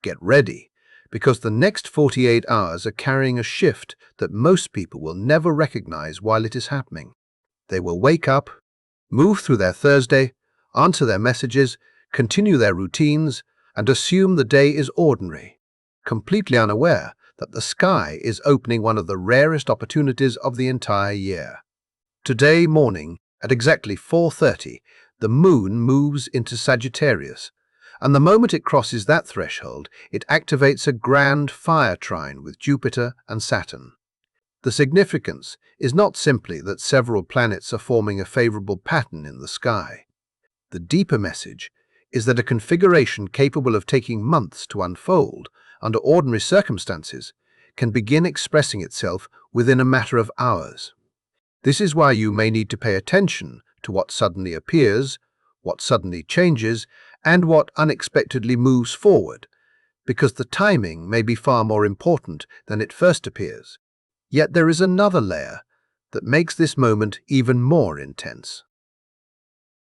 get ready, because the next 48 hours are carrying a shift that most people will never recognize while it is happening. They will wake up, move through their Thursday, answer their messages, continue their routines, and assume the day is ordinary, completely unaware that the sky is opening one of the rarest opportunities of the entire year. Today morning, at exactly 4:30, the moon moves into Sagittarius, and the moment it crosses that threshold, it activates a grand fire trine with Jupiter and Saturn. The significance is not simply that several planets are forming a favorable pattern in the sky. The deeper message is that a configuration capable of taking months to unfold under ordinary circumstances can begin expressing itself within a matter of hours. This is why you may need to pay attention to what suddenly appears, what suddenly changes, and what unexpectedly moves forward, because the timing may be far more important than it first appears. Yet there is another layer that makes this moment even more intense.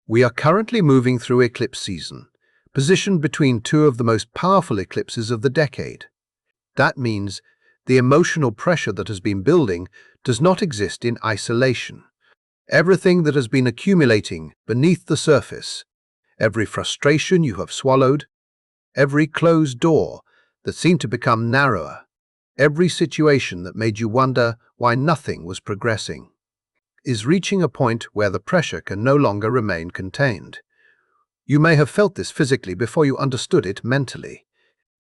We are currently moving through eclipse season, positioned between two of the most powerful eclipses of the decade. That means the emotional pressure that has been building does not exist in isolation. Everything that has been accumulating beneath the surface, every frustration you have swallowed, every closed door that seemed to become narrower, every situation that made you wonder why nothing was progressing, is reaching a point where the pressure can no longer remain contained. You may have felt this physically before you understood it mentally.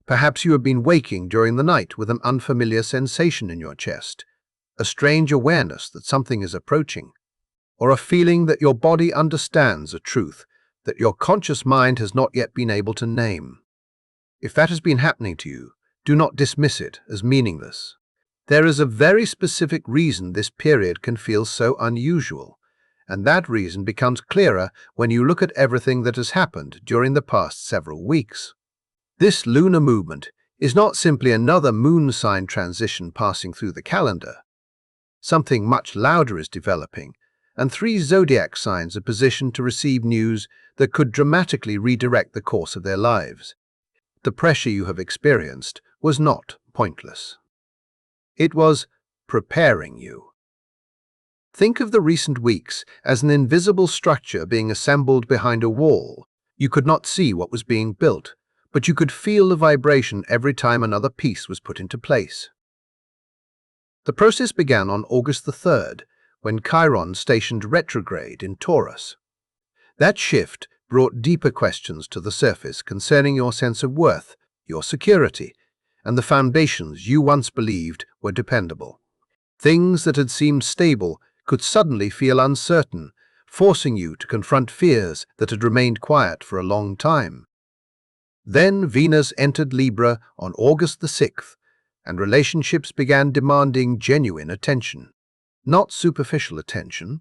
Perhaps you have been waking during the night with an unfamiliar sensation in your chest, a strange awareness that something is approaching, or a feeling that your body understands a truth that your conscious mind has not yet been able to name. If that has been happening to you, do not dismiss it as meaningless. There is a very specific reason this period can feel so unusual, and that reason becomes clearer when you look at everything that has happened during the past several weeks. This lunar movement is not simply another moon sign transition passing through the calendar. Something much louder is developing, and 3 zodiac signs are positioned to receive news that could dramatically redirect the course of their lives. The pressure you have experienced was not pointless. It was preparing you. Think of the recent weeks as an invisible structure being assembled behind a wall. You could not see what was being built, but you could feel the vibration every time another piece was put into place. The process began on August the 3rd, when Chiron stationed retrograde in Taurus. That shift brought deeper questions to the surface concerning your sense of worth, your security, and the foundations you once believed were dependable. Things that had seemed stable could suddenly feel uncertain, forcing you to confront fears that had remained quiet for a long time. Then Venus entered Libra on August the 6th, and relationships began demanding genuine attention. Not superficial attention,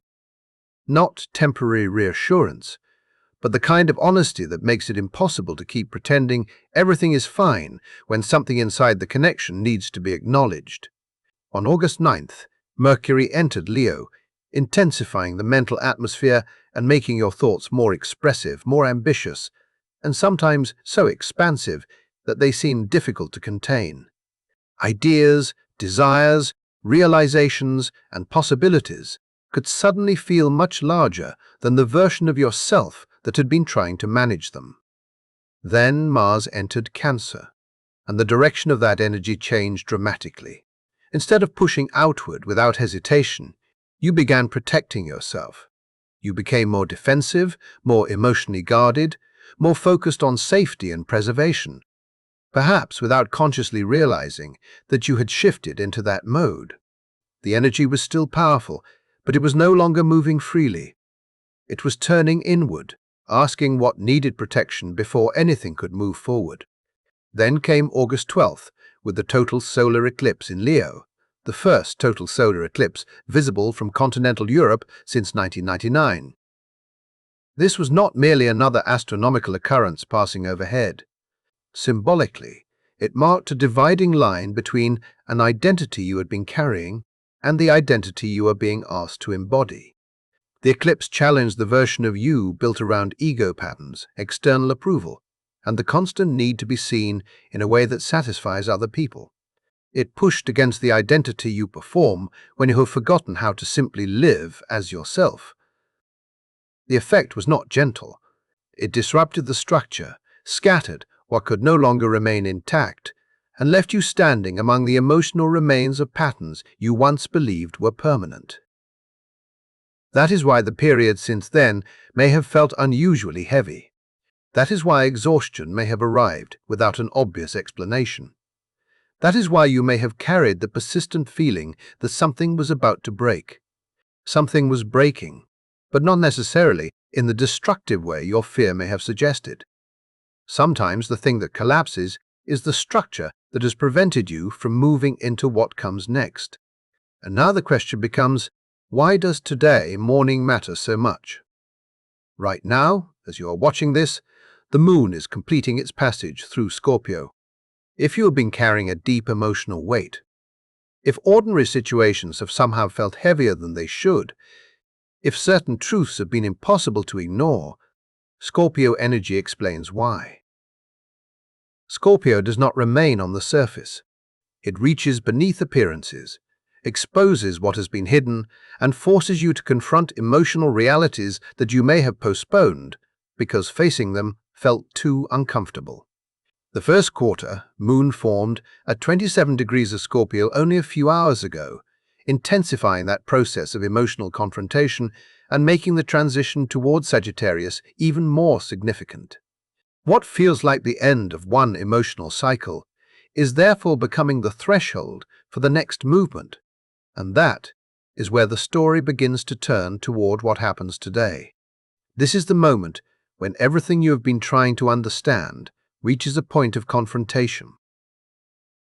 not temporary reassurance, but the kind of honesty that makes it impossible to keep pretending everything is fine when something inside the connection needs to be acknowledged. On August 9th, Mercury entered Leo, intensifying the mental atmosphere and making your thoughts more expressive, more ambitious, and sometimes so expansive that they seem difficult to contain. Ideas, desires, realizations, and possibilities could suddenly feel much larger than the version of yourself that had been trying to manage them. Then Mars entered Cancer, and the direction of that energy changed dramatically. Instead of pushing outward without hesitation, you began protecting yourself. You became more defensive, more emotionally guarded, more focused on safety and preservation, perhaps without consciously realizing that you had shifted into that mode. The energy was still powerful, but it was no longer moving freely. It was turning inward, asking what needed protection before anything could move forward. Then came August 12th, with the total solar eclipse in Leo, the first total solar eclipse visible from continental Europe since 1999. This was not merely another astronomical occurrence passing overhead. Symbolically, it marked a dividing line between an identity you had been carrying and the identity you are being asked to embody. The eclipse challenged the version of you built around ego patterns, external approval, and the constant need to be seen in a way that satisfies other people. It pushed against the identity you perform when you have forgotten how to simply live as yourself. The effect was not gentle. It disrupted the structure, scattered what could no longer remain intact, and left you standing among the emotional remains of patterns you once believed were permanent. That is why the period since then may have felt unusually heavy. That is why exhaustion may have arrived without an obvious explanation. That is why you may have carried the persistent feeling that something was about to break. Something was breaking, but not necessarily in the destructive way your fear may have suggested. Sometimes the thing that collapses is the structure that has prevented you from moving into what comes next. And now the question becomes, why does today morning matter so much? Right now, as you are watching this, the moon is completing its passage through Scorpio. If you have been carrying a deep emotional weight, if ordinary situations have somehow felt heavier than they should, if certain truths have been impossible to ignore, Scorpio energy explains why. Scorpio does not remain on the surface. It reaches beneath appearances, exposes what has been hidden, and forces you to confront emotional realities that you may have postponed because facing them felt too uncomfortable. The first quarter, moon formed at 27 degrees of Scorpio only a few hours ago, intensifying that process of emotional confrontation and making the transition towards Sagittarius even more significant. What feels like the end of one emotional cycle is therefore becoming the threshold for the next movement, and that is where the story begins to turn toward what happens today. This is the moment when everything you have been trying to understand reaches a point of confrontation.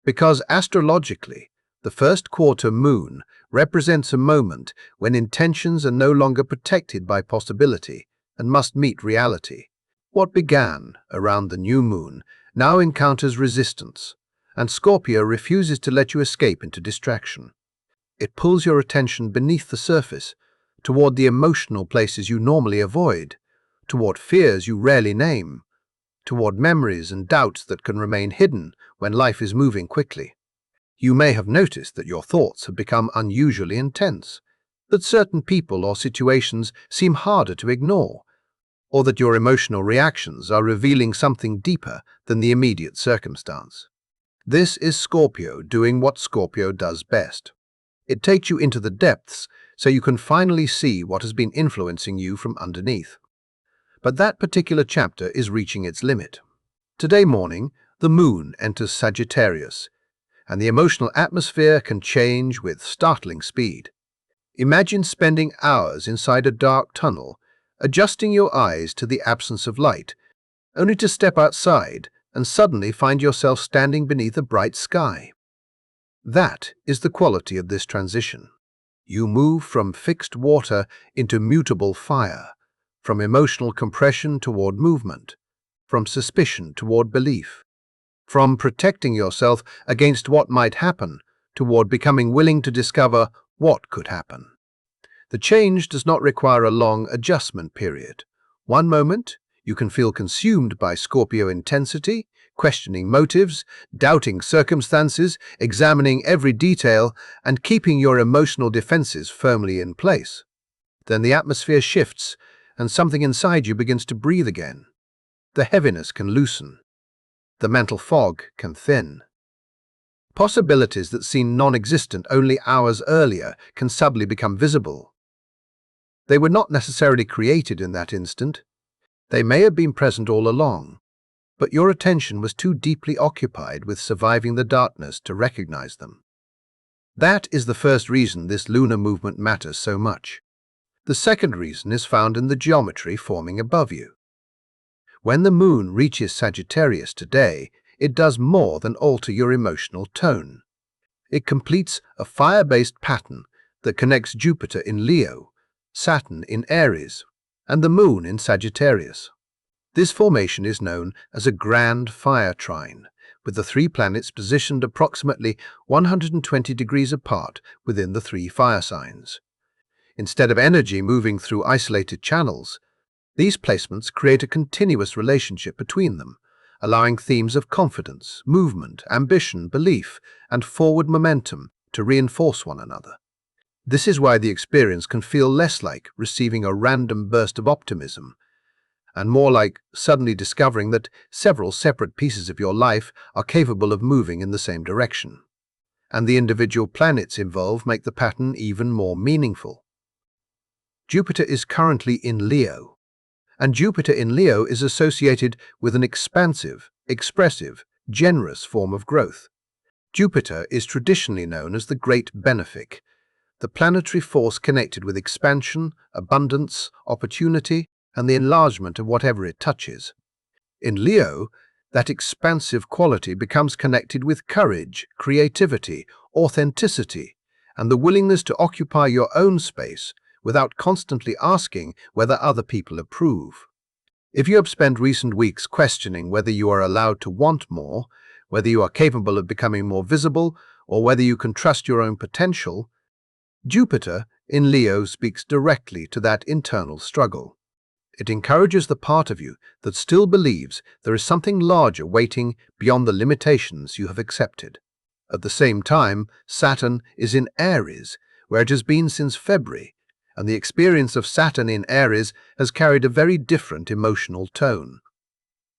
Because astrologically, the first quarter moon represents a moment when intentions are no longer protected by possibility and must meet reality. What began around the new moon now encounters resistance, and Scorpio refuses to let you escape into distraction. It pulls your attention beneath the surface, toward the emotional places you normally avoid, toward fears you rarely name, toward memories and doubts that can remain hidden when life is moving quickly. You may have noticed that your thoughts have become unusually intense, that certain people or situations seem harder to ignore, or that your emotional reactions are revealing something deeper than the immediate circumstance. This is Scorpio doing what Scorpio does best. It takes you into the depths so you can finally see what has been influencing you from underneath. But that particular chapter is reaching its limit. Today morning, the moon enters Sagittarius, and the emotional atmosphere can change with startling speed. Imagine spending hours inside a dark tunnel, adjusting your eyes to the absence of light, only to step outside and suddenly find yourself standing beneath a bright sky. That is the quality of this transition. You move from fixed water into mutable fire, from emotional compression toward movement, from suspicion toward belief, from protecting yourself against what might happen toward becoming willing to discover what could happen. The change does not require a long adjustment period. One moment, you can feel consumed by Scorpio intensity, questioning motives, doubting circumstances, examining every detail, and keeping your emotional defenses firmly in place. Then the atmosphere shifts, and something inside you begins to breathe again. The heaviness can loosen. The mental fog can thin. Possibilities that seemed non-existent only hours earlier can suddenly become visible. They were not necessarily created in that instant. They may have been present all along, but your attention was too deeply occupied with surviving the darkness to recognize them. That is the first reason this lunar movement matters so much. The second reason is found in the geometry forming above you. When the moon reaches Sagittarius today, it does more than alter your emotional tone. It completes a fire-based pattern that connects Jupiter in Leo, Saturn in Aries, and the moon in Sagittarius. This formation is known as a grand fire trine, with the three planets positioned approximately 120 degrees apart within the three fire signs. Instead of energy moving through isolated channels, these placements create a continuous relationship between them, allowing themes of confidence, movement, ambition, belief, and forward momentum to reinforce one another. This is why the experience can feel less like receiving a random burst of optimism, and more like suddenly discovering that several separate pieces of your life are capable of moving in the same direction. And the individual planets involved make the pattern even more meaningful. Jupiter is currently in Leo, and Jupiter in Leo is associated with an expansive, expressive, generous form of growth. Jupiter is traditionally known as the Great Benefic, the planetary force connected with expansion, abundance, opportunity, and the enlargement of whatever it touches. In Leo, that expansive quality becomes connected with courage, creativity, authenticity, and the willingness to occupy your own space without constantly asking whether other people approve. If you have spent recent weeks questioning whether you are allowed to want more, whether you are capable of becoming more visible, or whether you can trust your own potential, Jupiter in Leo speaks directly to that internal struggle. It encourages the part of you that still believes there is something larger waiting beyond the limitations you have accepted. At the same time, Saturn is in Aries, where it has been since February, and the experience of Saturn in Aries has carried a very different emotional tone.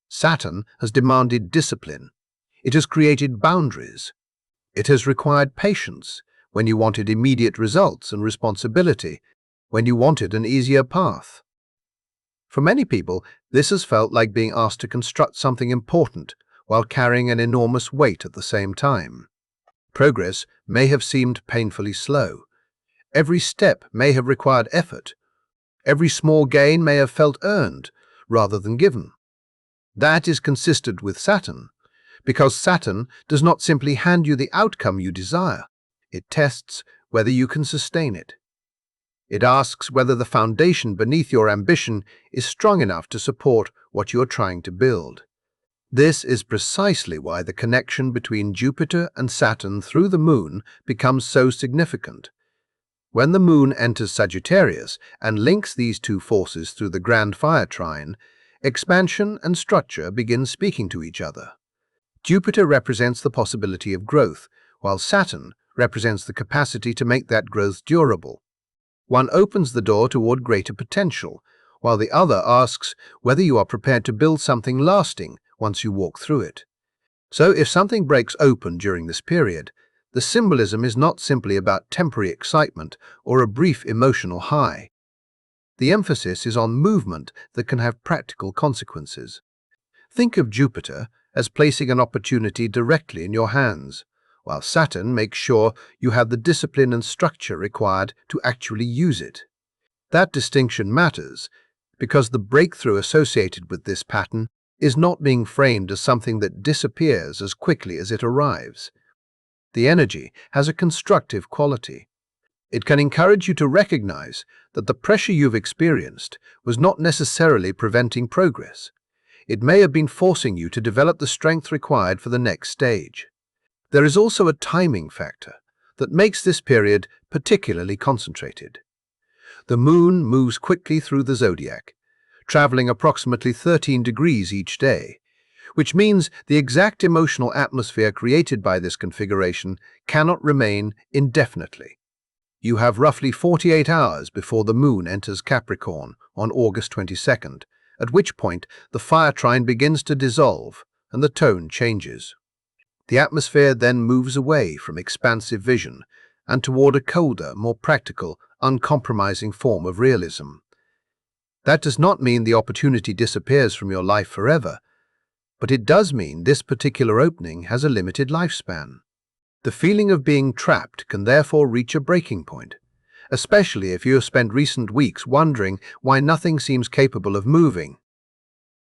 Saturn has demanded discipline. It has created boundaries. It has required patience when you wanted immediate results, and responsibility when you wanted an easier path. For many people, this has felt like being asked to construct something important while carrying an enormous weight at the same time. Progress may have seemed painfully slow. Every step may have required effort. Every small gain may have felt earned rather than given. That is consistent with Saturn, because Saturn does not simply hand you the outcome you desire. It tests whether you can sustain it. It asks whether the foundation beneath your ambition is strong enough to support what you are trying to build. This is precisely why the connection between Jupiter and Saturn through the Moon becomes so significant. When the Moon enters Sagittarius and links these two forces through the grand fire trine, expansion and structure begin speaking to each other. Jupiter represents the possibility of growth, while Saturn represents the capacity to make that growth durable. One opens the door toward greater potential, while the other asks whether you are prepared to build something lasting once you walk through it. So if something breaks open during this period, the symbolism is not simply about temporary excitement or a brief emotional high. The emphasis is on movement that can have practical consequences. Think of Jupiter as placing an opportunity directly in your hands, while Saturn makes sure you have the discipline and structure required to actually use it. That distinction matters because the breakthrough associated with this pattern is not being framed as something that disappears as quickly as it arrives. The energy has a constructive quality. It can encourage you to recognize that the pressure you've experienced was not necessarily preventing progress. It may have been forcing you to develop the strength required for the next stage. There is also a timing factor that makes this period particularly concentrated. The Moon moves quickly through the Zodiac, traveling approximately 13 degrees each day, which means the exact emotional atmosphere created by this configuration cannot remain indefinitely. You have roughly 48 hours before the Moon enters Capricorn on August 22nd, at which point the fire trine begins to dissolve and the tone changes. The atmosphere then moves away from expansive vision and toward a colder, more practical, uncompromising form of realism. That does not mean the opportunity disappears from your life forever, but it does mean this particular opening has a limited lifespan. The feeling of being trapped can therefore reach a breaking point, especially if you have spent recent weeks wondering why nothing seems capable of moving.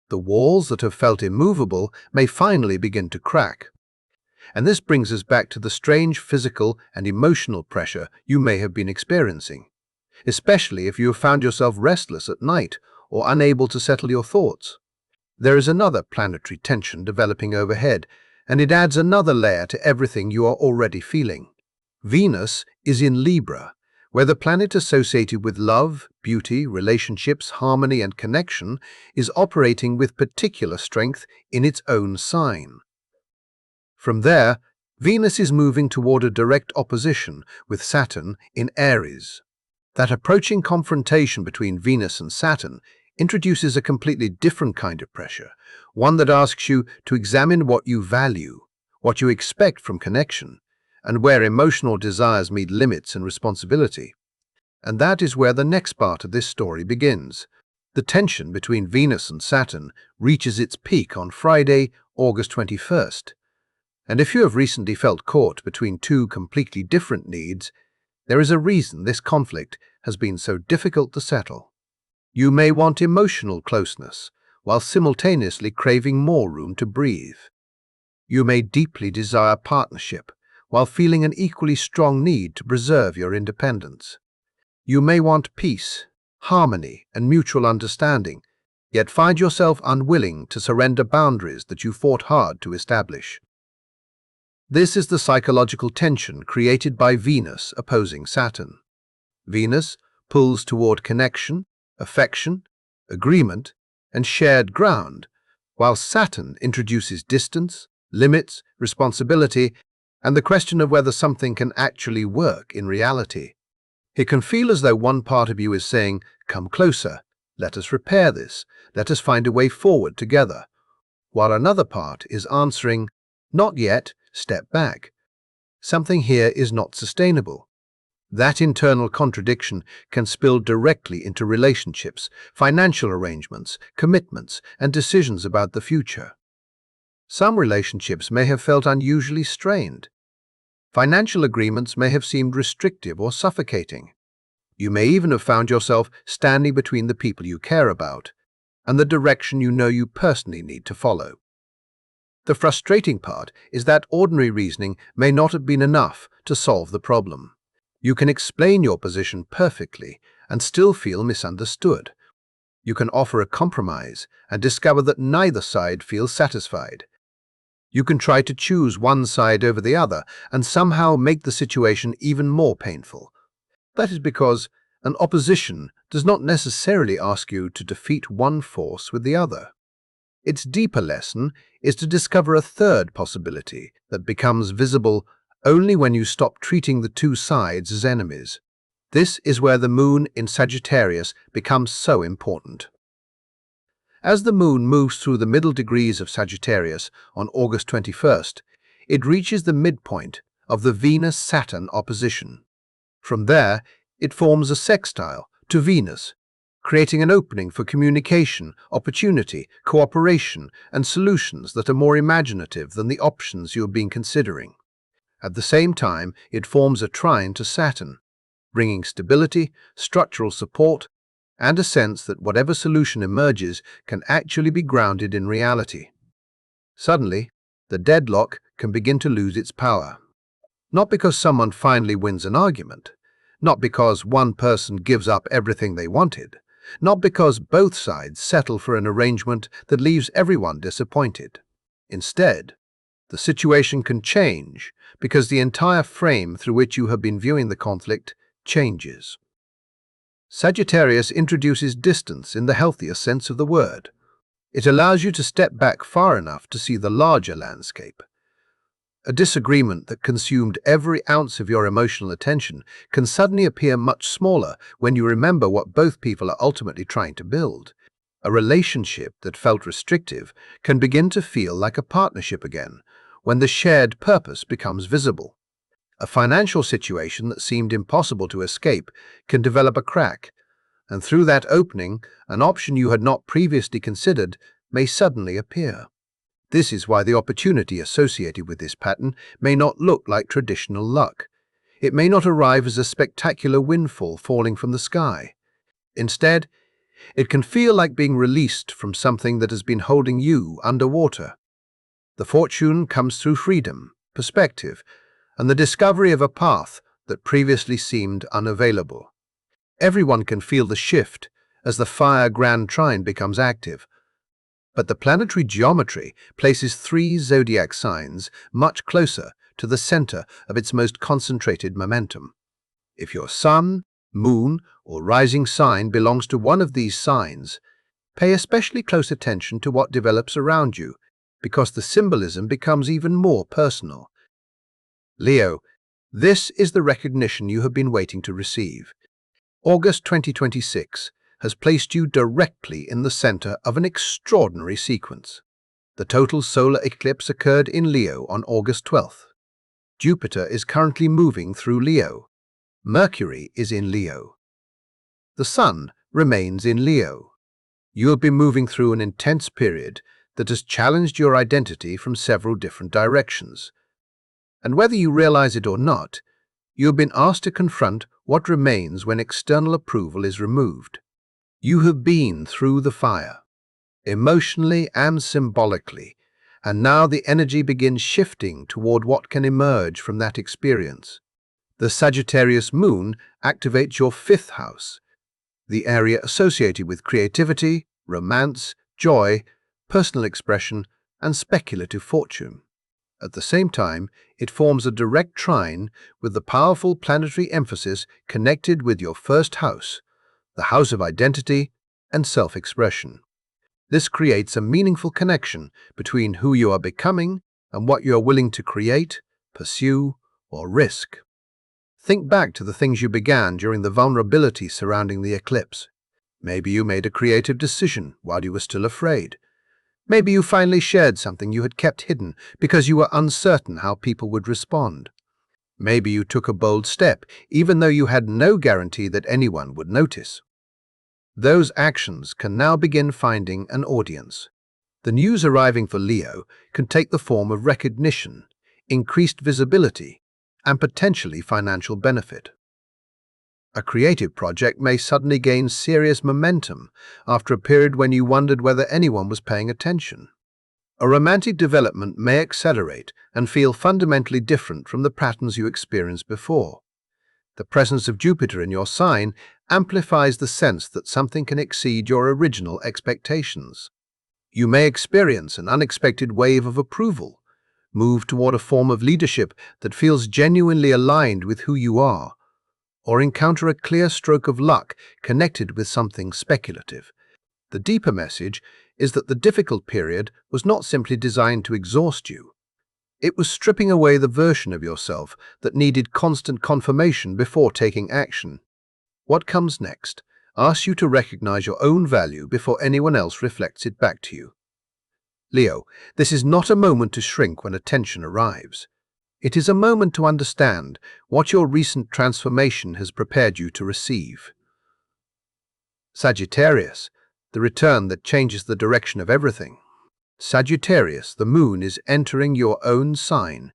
The walls that have felt immovable may finally begin to crack. And this brings us back to the strange physical and emotional pressure you may have been experiencing, especially if you have found yourself restless at night or unable to settle your thoughts. There is another planetary tension developing overhead, and it adds another layer to everything you are already feeling. Venus is in Libra, where the planet associated with love, beauty, relationships, harmony, and connection is operating with particular strength in its own sign. From there, Venus is moving toward a direct opposition with Saturn in Aries. That approaching confrontation between Venus and Saturn introduces a completely different kind of pressure, one that asks you to examine what you value, what you expect from connection, and where emotional desires meet limits and responsibility. And that is where the next part of this story begins. The tension between Venus and Saturn reaches its peak on Friday, August 21st. And if you have recently felt caught between two completely different needs, there is a reason this conflict has been so difficult to settle. You may want emotional closeness, while simultaneously craving more room to breathe. You may deeply desire partnership, while feeling an equally strong need to preserve your independence. You may want peace, harmony, and mutual understanding, yet find yourself unwilling to surrender boundaries that you fought hard to establish. This is the psychological tension created by Venus opposing Saturn. Venus pulls toward connection, affection, agreement, and shared ground, while Saturn introduces distance, limits, responsibility, and the question of whether something can actually work in reality. It can feel as though one part of you is saying, "Come closer, let us repair this, let us find a way forward together," while another part is answering, "Not yet, step back. Something here is not sustainable." That internal contradiction can spill directly into relationships, financial arrangements, commitments, and decisions about the future. Some relationships may have felt unusually strained. Financial agreements may have seemed restrictive or suffocating. You may even have found yourself standing between the people you care about and the direction you know you personally need to follow. The frustrating part is that ordinary reasoning may not have been enough to solve the problem. You can explain your position perfectly and still feel misunderstood. You can offer a compromise and discover that neither side feels satisfied. You can try to choose one side over the other and somehow make the situation even more painful. That is because an opposition does not necessarily ask you to defeat one force with the other. Its deeper lesson is to discover a third possibility that becomes visible only when you stop treating the two sides as enemies. This is where the moon in Sagittarius becomes so important. As the moon moves through the middle degrees of Sagittarius on August 21st, it reaches the midpoint of the Venus-Saturn opposition. From there, it forms a sextile to Venus, creating an opening for communication, opportunity, cooperation, and solutions that are more imaginative than the options you have been considering. At the same time, it forms a trine to Saturn, bringing stability, structural support, and a sense that whatever solution emerges can actually be grounded in reality. Suddenly, the deadlock can begin to lose its power. Not because someone finally wins an argument, not because one person gives up everything they wanted, not because both sides settle for an arrangement that leaves everyone disappointed. Instead, the situation can change because the entire frame through which you have been viewing the conflict changes. Sagittarius introduces distance in the healthiest sense of the word. It allows you to step back far enough to see the larger landscape. A disagreement that consumed every ounce of your emotional attention can suddenly appear much smaller when you remember what both people are ultimately trying to build. A relationship that felt restrictive can begin to feel like a partnership again when the shared purpose becomes visible. A financial situation that seemed impossible to escape can develop a crack, and through that opening, an option you had not previously considered may suddenly appear. This is why the opportunity associated with this pattern may not look like traditional luck. It may not arrive as a spectacular windfall falling from the sky. Instead, it can feel like being released from something that has been holding you underwater. The fortune comes through freedom, perspective, and the discovery of a path that previously seemed unavailable. Everyone can feel the shift as the fire grand trine becomes active. But the planetary geometry places 3 zodiac signs much closer to the center of its most concentrated momentum. If your sun, moon, or rising sign belongs to one of these signs, pay especially close attention to what develops around you, because the symbolism becomes even more personal. Leo, this is the recognition you have been waiting to receive. August 2026 has placed you directly in the center of an extraordinary sequence. The total solar eclipse occurred in Leo on August 12th. Jupiter is currently moving through Leo. Mercury is in Leo. The Sun remains in Leo. You have been moving through an intense period that has challenged your identity from several different directions. And whether you realize it or not, you have been asked to confront what remains when external approval is removed. You have been through the fire, emotionally and symbolically, and now the energy begins shifting toward what can emerge from that experience. The Sagittarius Moon activates your fifth house, the area associated with creativity, romance, joy, personal expression, and speculative fortune. At the same time, it forms a direct trine with the powerful planetary emphasis connected with your first house, the house of identity and self-expression. This creates a meaningful connection between who you are becoming and what you are willing to create, pursue, or risk. Think back to the things you began during the vulnerability surrounding the eclipse. Maybe you made a creative decision while you were still afraid. Maybe you finally shared something you had kept hidden because you were uncertain how people would respond. Maybe you took a bold step even though you had no guarantee that anyone would notice. Those actions can now begin finding an audience. The news arriving for Leo can take the form of recognition, increased visibility, and potentially financial benefit. A creative project may suddenly gain serious momentum after a period when you wondered whether anyone was paying attention. A romantic development may accelerate and feel fundamentally different from the patterns you experienced before. The presence of Jupiter in your sign amplifies the sense that something can exceed your original expectations. You may experience an unexpected wave of approval, move toward a form of leadership that feels genuinely aligned with who you are, or encounter a clear stroke of luck connected with something speculative. The deeper message is that the difficult period was not simply designed to exhaust you. It was stripping away the version of yourself that needed constant confirmation before taking action. What comes next asks you to recognize your own value before anyone else reflects it back to you. Leo, this is not a moment to shrink when attention arrives. It is a moment to understand what your recent transformation has prepared you to receive. Sagittarius, the return that changes the direction of everything. Sagittarius, the moon is entering your own sign,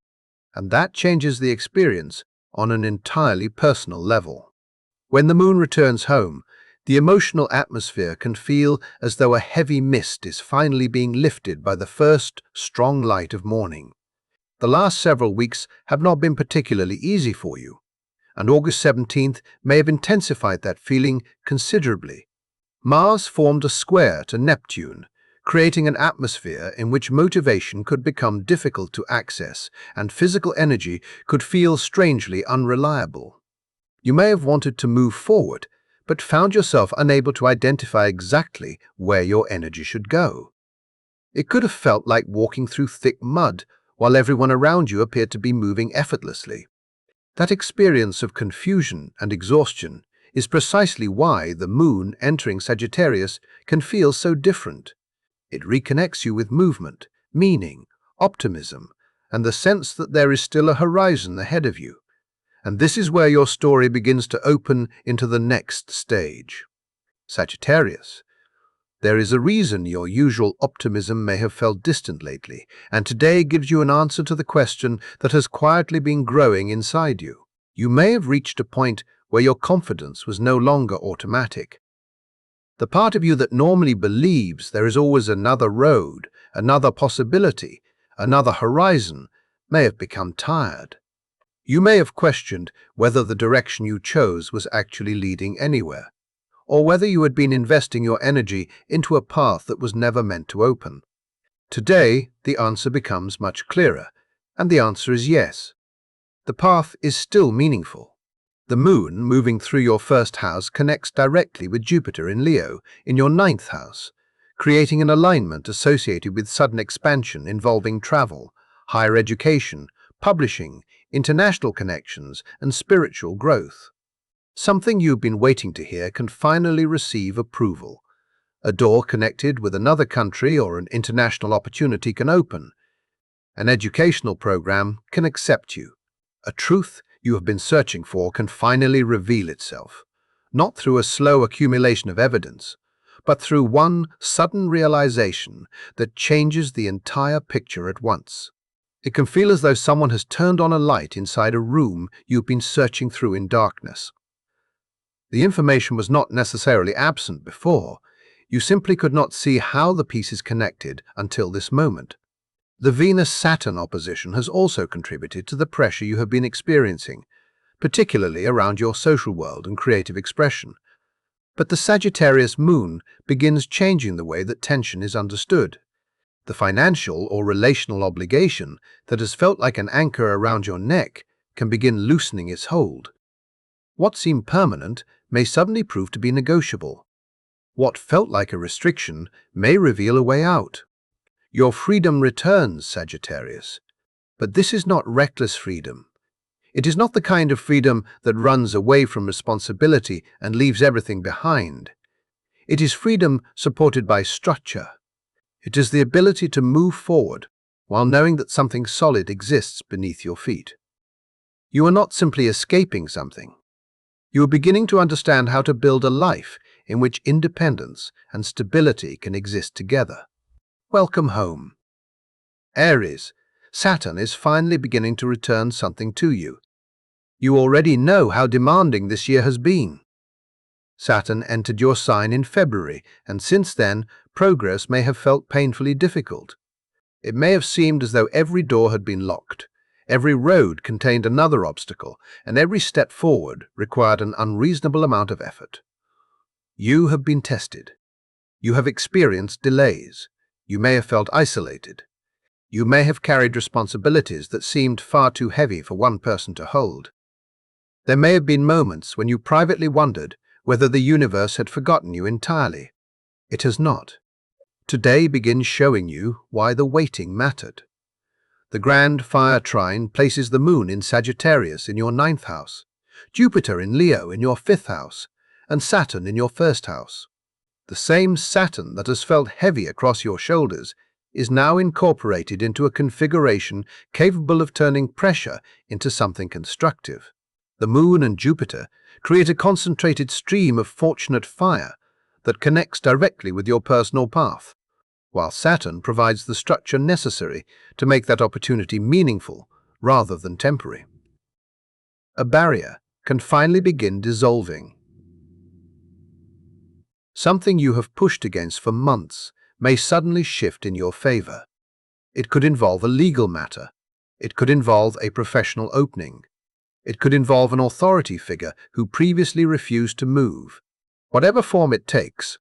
and that changes the experience on an entirely personal level. When the moon returns home, the emotional atmosphere can feel as though a heavy mist is finally being lifted by the first strong light of morning. The last several weeks have not been particularly easy for you, and August 17th may have intensified that feeling considerably. Mars formed a square to Neptune, creating an atmosphere in which motivation could become difficult to access and physical energy could feel strangely unreliable. You may have wanted to move forward, but found yourself unable to identify exactly where your energy should go. It could have felt like walking through thick mud while everyone around you appeared to be moving effortlessly. That experience of confusion and exhaustion is precisely why the moon entering Sagittarius can feel so different. It reconnects you with movement, meaning, optimism, and the sense that there is still a horizon ahead of you. And this is where your story begins to open into the next stage. Sagittarius, there is a reason your usual optimism may have felt distant lately, and today gives you an answer to the question that has quietly been growing inside you. You may have reached a point where your confidence was no longer automatic. The part of you that normally believes there is always another road, another possibility, another horizon, may have become tired. You may have questioned whether the direction you chose was actually leading anywhere, or whether you had been investing your energy into a path that was never meant to open. Today, the answer becomes much clearer, and the answer is yes. The path is still meaningful. The Moon, moving through your first house, connects directly with Jupiter in Leo in your ninth house, creating an alignment associated with sudden expansion involving travel, higher education, publishing, international connections, and spiritual growth. Something you've been waiting to hear can finally receive approval. A door connected with another country or an international opportunity can open. An educational program can accept you. A truth you have been searching for can finally reveal itself, not through a slow accumulation of evidence, but through one sudden realization that changes the entire picture at once. It can feel as though someone has turned on a light inside a room you've been searching through in darkness. The information was not necessarily absent before. You simply could not see how the pieces connected until this moment. The Venus-Saturn opposition has also contributed to the pressure you have been experiencing, particularly around your social world and creative expression. But the Sagittarius Moon begins changing the way that tension is understood. The financial or relational obligation that has felt like an anchor around your neck can begin loosening its hold. What seemed permanent may suddenly prove to be negotiable. What felt like a restriction may reveal a way out. Your freedom returns, Sagittarius. But this is not reckless freedom. It is not the kind of freedom that runs away from responsibility and leaves everything behind. It is freedom supported by structure. It is the ability to move forward while knowing that something solid exists beneath your feet. You are not simply escaping something. You are beginning to understand how to build a life in which independence and stability can exist together. Welcome home. Aries, Saturn is finally beginning to return something to you. You already know how demanding this year has been. Saturn entered your sign in February, and since then, progress may have felt painfully difficult. It may have seemed as though every door had been locked, every road contained another obstacle, and every step forward required an unreasonable amount of effort. You have been tested. You have experienced delays. You may have felt isolated. You may have carried responsibilities that seemed far too heavy for one person to hold. There may have been moments when you privately wondered whether the universe had forgotten you entirely. It has not. Today begins showing you why the waiting mattered. The grand fire trine places the Moon in Sagittarius in your ninth house, Jupiter in Leo in your fifth house, and Saturn in your first house. The same Saturn that has felt heavy across your shoulders is now incorporated into a configuration capable of turning pressure into something constructive. The Moon and Jupiter create a concentrated stream of fortunate fire that connects directly with your personal path, while Saturn provides the structure necessary to make that opportunity meaningful rather than temporary. A barrier can finally begin dissolving. Something you have pushed against for months may suddenly shift in your favor. It could involve a legal matter. It could involve a professional opening. It could involve an authority figure who previously refused to move. Whatever form it takes,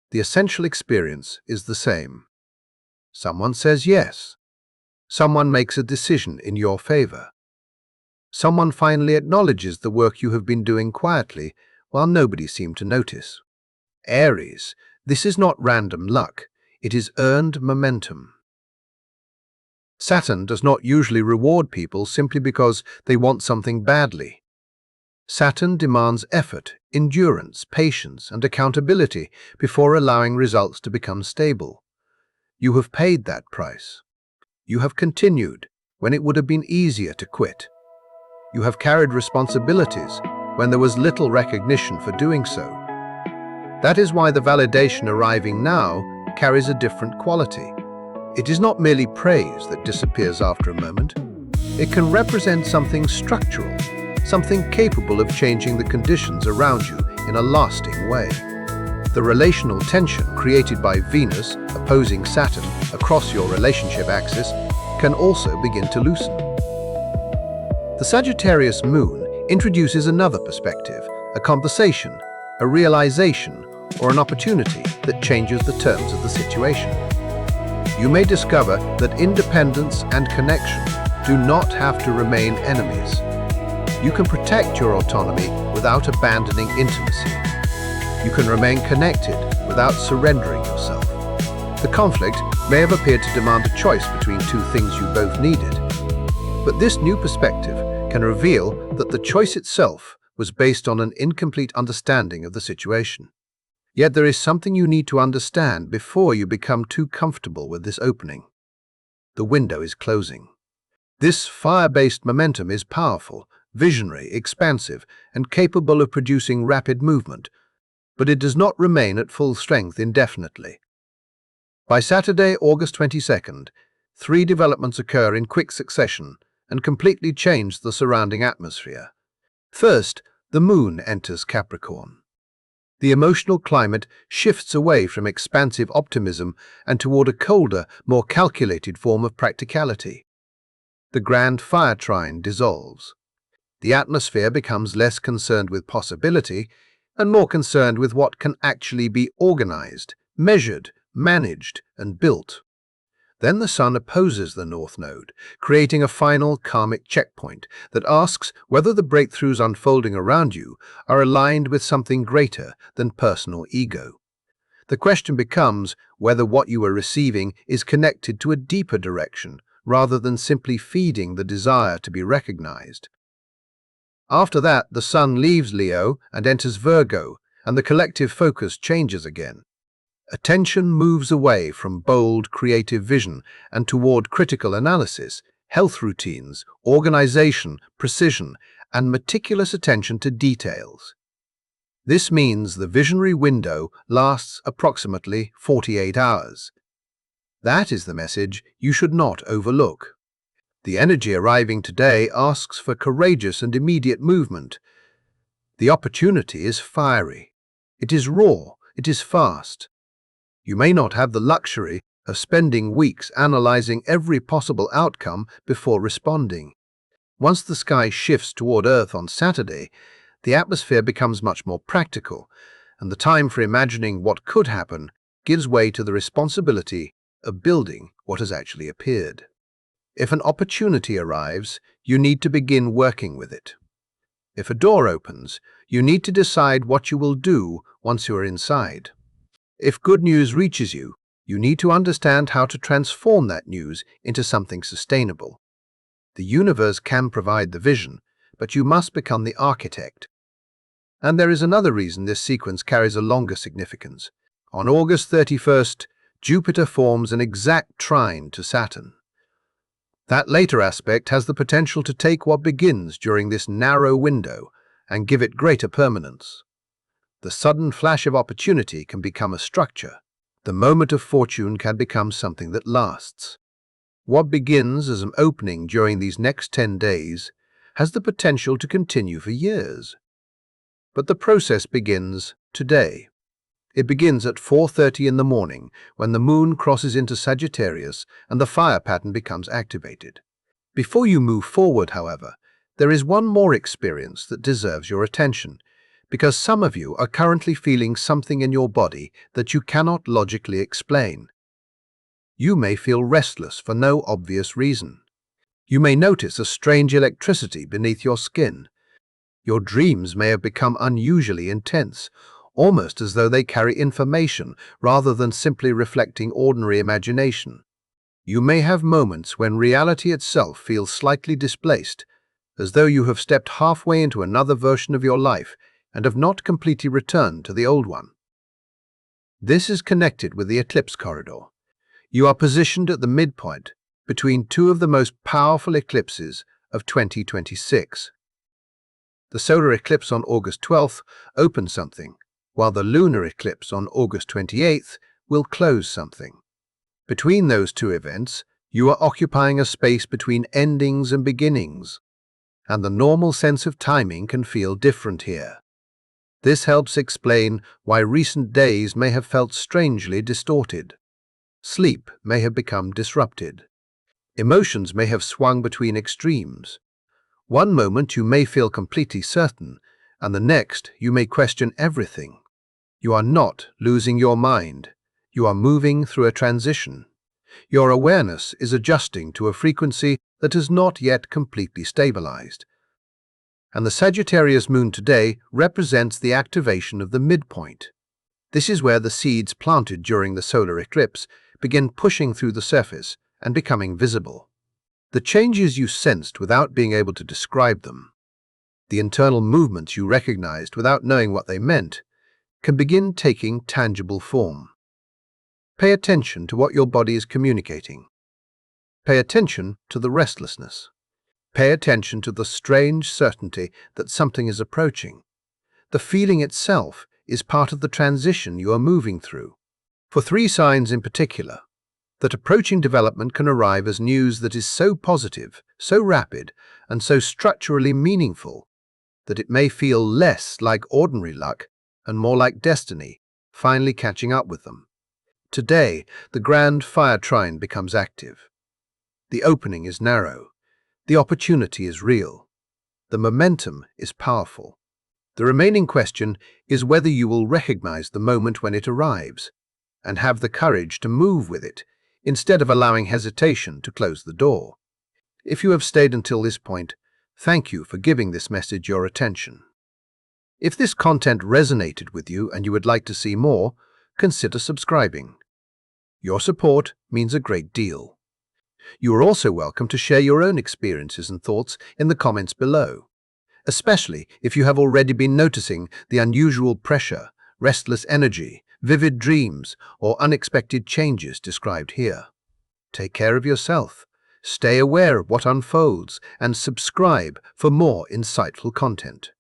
the essential experience is the same. Someone says yes. Someone makes a decision in your favor. Someone finally acknowledges the work you have been doing quietly while nobody seemed to notice. Aries, this is not random luck, it is earned momentum. Saturn does not usually reward people simply because they want something badly. Saturn demands effort, endurance, patience, and accountability before allowing results to become stable. You have paid that price. You have continued when it would have been easier to quit. You have carried responsibilities when there was little recognition for doing so. That is why the validation arriving now carries a different quality. It is not merely praise that disappears after a moment. It can represent something structural, something capable of changing the conditions around you in a lasting way. The relational tension created by Venus opposing Saturn across your relationship axis can also begin to loosen. The Sagittarius Moon introduces another perspective, a conversation, a realization, or an opportunity that changes the terms of the situation. You may discover that independence and connection do not have to remain enemies. You can protect your autonomy without abandoning intimacy. You can remain connected without surrendering yourself. The conflict may have appeared to demand a choice between two things you both needed. But this new perspective can reveal that the choice itself was based on an incomplete understanding of the situation. Yet there is something you need to understand before you become too comfortable with this opening. The window is closing. This fire-based momentum is powerful, visionary, expansive, and capable of producing rapid movement, but it does not remain at full strength indefinitely. By Saturday, August 22nd, 3 developments occur in quick succession and completely change the surrounding atmosphere. First, the Moon enters Capricorn. The emotional climate shifts away from expansive optimism and toward a colder, more calculated form of practicality. The grand fire trine dissolves. The atmosphere becomes less concerned with possibility and more concerned with what can actually be organized, measured, managed, and built. Then the Sun opposes the North Node, creating a final karmic checkpoint that asks whether the breakthroughs unfolding around you are aligned with something greater than personal ego. The question becomes whether what you are receiving is connected to a deeper direction, rather than simply feeding the desire to be recognized. After that, the Sun leaves Leo and enters Virgo, and the collective focus changes again. Attention moves away from bold, creative vision and toward critical analysis, health routines, organization, precision, and meticulous attention to details. This means the visionary window lasts approximately 48 hours. That is the message you should not overlook. The energy arriving today asks for courageous and immediate movement. The opportunity is fiery. It is raw. It is fast. You may not have the luxury of spending weeks analyzing every possible outcome before responding. Once the sky shifts toward Earth on Saturday, the atmosphere becomes much more practical, and the time for imagining what could happen gives way to the responsibility of building what has actually appeared. If an opportunity arrives, you need to begin working with it. If a door opens, you need to decide what you will do once you are inside. If good news reaches you, you need to understand how to transform that news into something sustainable. The universe can provide the vision, but you must become the architect. And there is another reason this sequence carries a longer significance. On August 31st, Jupiter forms an exact trine to Saturn. That later aspect has the potential to take what begins during this narrow window and give it greater permanence. The sudden flash of opportunity can become a structure. The moment of fortune can become something that lasts. What begins as an opening during these next 10 days has the potential to continue for years. But the process begins today. It begins at 4:30 in the morning when the moon crosses into Sagittarius and the fire pattern becomes activated. Before you move forward, however, there is one more experience that deserves your attention, because some of you are currently feeling something in your body that you cannot logically explain. You may feel restless for no obvious reason. You may notice a strange electricity beneath your skin. Your dreams may have become unusually intense, almost as though they carry information rather than simply reflecting ordinary imagination. You may have moments when reality itself feels slightly displaced, as though you have stepped halfway into another version of your life and have not completely returned to the old one. This is connected with the eclipse corridor. You are positioned at the midpoint between two of the most powerful eclipses of 2026. The solar eclipse on August 12th opens something, while the lunar eclipse on August 28th will close something. Between those two events, you are occupying a space between endings and beginnings, and the normal sense of timing can feel different here. This helps explain why recent days may have felt strangely distorted. Sleep may have become disrupted. Emotions may have swung between extremes. One moment you may feel completely certain, and the next you may question everything. You are not losing your mind. You are moving through a transition. Your awareness is adjusting to a frequency that has not yet completely stabilized. And the Sagittarius Moon today represents the activation of the midpoint. This is where the seeds planted during the solar eclipse begin pushing through the surface and becoming visible. The changes you sensed without being able to describe them, the internal movements you recognized without knowing what they meant, can begin taking tangible form. Pay attention to what your body is communicating. Pay attention to the restlessness. Pay attention to the strange certainty that something is approaching. The feeling itself is part of the transition you are moving through. For 3 signs in particular, that approaching development can arrive as news that is so positive, so rapid, and so structurally meaningful that it may feel less like ordinary luck and more like destiny finally catching up with them. Today, the grand fire trine becomes active. The opening is narrow. The opportunity is real. The momentum is powerful. The remaining question is whether you will recognize the moment when it arrives and have the courage to move with it instead of allowing hesitation to close the door. If you have stayed until this point, thank you for giving this message your attention. If this content resonated with you and you would like to see more, consider subscribing. Your support means a great deal. You are also welcome to share your own experiences and thoughts in the comments below, especially if you have already been noticing the unusual pressure, restless energy, vivid dreams, or unexpected changes described here. Take care of yourself, stay aware of what unfolds, and subscribe for more insightful content.